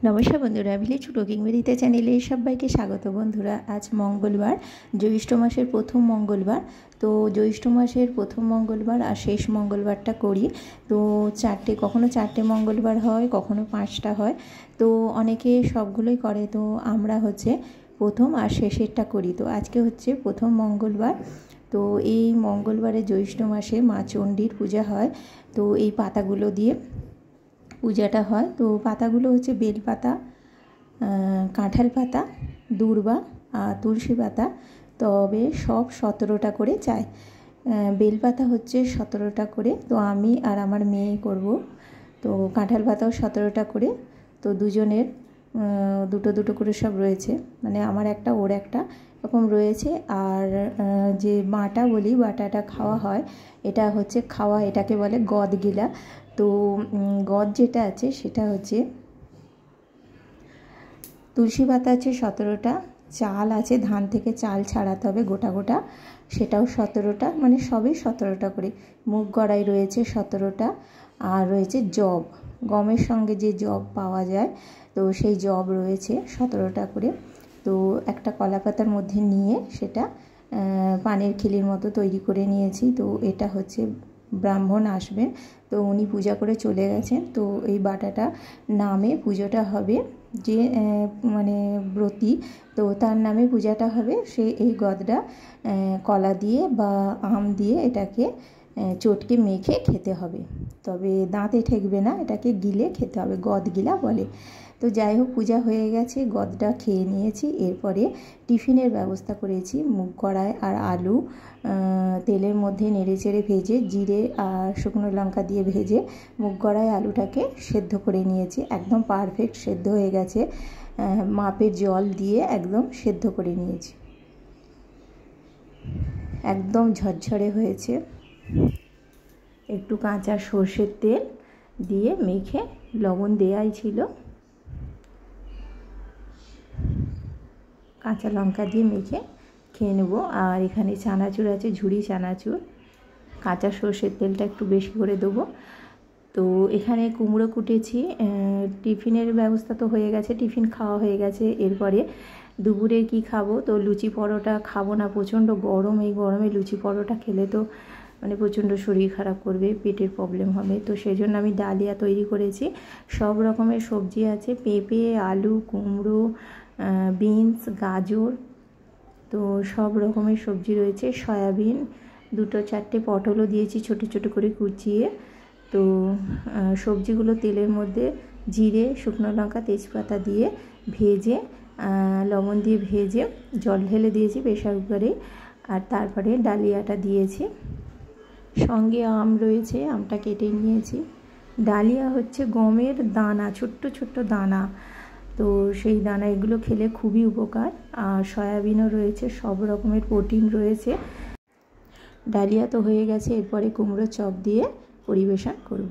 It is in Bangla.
नमस्कार बंधुरा ভিলেজ কুকিং বেরিতে চ্যানেলে সবাইকে স্বাগত। বন্ধুরা আজ মঙ্গলবার, জ্যৈষ্ঠ মাসের প্রথম মঙ্গলবার। তো জ্যৈষ্ঠ মাসের প্রথম মঙ্গলবার আর শেষ মঙ্গলবারটা করি। তো কখনো চারটে মঙ্গলবার হয়, কখনো 5টা হয়। তো অনেকে সবগুলোই করে, তো আমরা প্রথম আর শেষেরটা করি। তো আজকে প্রথম মঙ্গলবার। তো এই মঙ্গলবারে জ্যৈষ্ঠ মাসে মা চণ্ডীর পূজা হয়। তো এই পাতাগুলো দিয়ে পূজাটা হয়। তো পাতাগুলো বেলপাতা, কাঁঠাল পাতা, দূর্বা আর তুলসী পাতা। তবে সব 17টা করে চাই। বেলপাতা 17টা করে, তো আমি আর আমার মেয়ে করব। তো কাঁঠাল পাতাও 17টা করে। তো দুজনের দুটো দুটো করে সব রয়েছে, মানে আমার একটা ওর একটা এরকম রয়েছে। আর যে বাটা বলি, বাটাটা খাওয়া হয়, এটা খাওয়া, এটাকে বলে গদ গিলা। তো গদ যেটা আছে সেটা তুলসী পাতা আছে 17টা, চাল আছে, ধান থেকে চাল ছাড়াতে হবে গোটা গোটা, সেটাও 17টা, মানে সবই 17টা করে। মুগ কড়াই রয়েছে 17টা, আর রয়েছে জব, গমের সঙ্গে যে জব পাওয়া যায়, তো সেই জব রয়েছে 17টা করে। তো একটা কলা পাতার মধ্যে নিয়ে সেটা পানের খিলির মতো তৈরি করে নিয়েছি। তো এটা ব্রাহ্মণ আসবেন, তো উনি পূজা করে চলে গেছেন। তো এই বাটাটা নামে পুজোটা হবে, যে মানে ব্রতী, তো তার নামে পূজাটা হবে। সে এই গদটা কলা দিয়ে বা আম দিয়ে এটাকে চটকে মেখে খেতে হবে, তবে দাঁতে ঠেকবে না, এটাকে গিলে খেতে হবে, গদ গিলা বলে। তো যাই হোক, পূজা হয়ে গেছে, গদটা খেয়ে নিয়েছি। এরপরে টিফিনের ব্যবস্থা করেছি। মুগ কড়াই আর আলু তেলের মধ্যে নেড়ে চেড়ে ভেজে, জিরে আর শুকনো লঙ্কা দিয়ে ভেজে মুগ কড়াই আলুটাকে সেদ্ধ করে নিয়েছি। একদম পারফেক্ট সেদ্ধ হয়ে গেছে, মাপের জল দিয়ে একদম সেদ্ধ করে নিয়েছি, একদম ঝরঝরে হয়েছে। একটু কাঁচা সর্ষের তেল দিয়ে মেখে, লবণ দেওয়াই ছিল, কাঁচা লঙ্কা দিয়ে মেখে খেয়ে নেব। আর এখানে চানাচুর আছে, ঝুরি চানাচুর, কাঁচা সর্ষের তেলটা একটু বেশি করে দেবো। তো এখানে কুমড়ো কুটেছি। টিফিনের ব্যবস্থা তো হয়ে গেছে, টিফিন খাওয়া হয়ে গেছে। এরপরে দুপুরে কি খাবো, তো লুচি পরোটা খাবো না, প্রচণ্ড গরম। এই গরমে লুচি পরোটা খেলে তো মানে প্রচণ্ড শরীর খারাপ করবে, পেটের প্রবলেম হবে। তো সেই জন্য আমি ডালিয়া তৈরি করেছি। সব রকমের সবজি আছে, পেঁপে, আলু, কুমড়ো, বিনস, গাজর, তো সব রকমের সবজি রয়েছে, সয়াবিন, 2-4টে পটলও দিয়েছি ছোট ছোট করে কুচিয়ে। তো সবজিগুলো তেলের মধ্যে জিরে, শুকনো লঙ্কা, তেজপাতা দিয়ে ভেজে, লবণ দিয়ে ভেজে জল ঢেলে দিয়েছি প্রেসার কুকারে। আর তারপরে ডালিয়াটা দিয়েছি, সঙ্গে আম রয়েছে, আমটা কেটে নিয়েছি। ডালিয়া গমের দানা, ছোট্ট ছোট্ট দানা, তো সেই দানা, এগুলো খেলে খুবই উপকার। আর সয়াবিনও রয়েছে, সব রকমের প্রোটিন রয়েছে। ডালিয়া তো হয়ে গেছে, এরপরে কুমড়ো চপ দিয়ে পরিবেশন করব।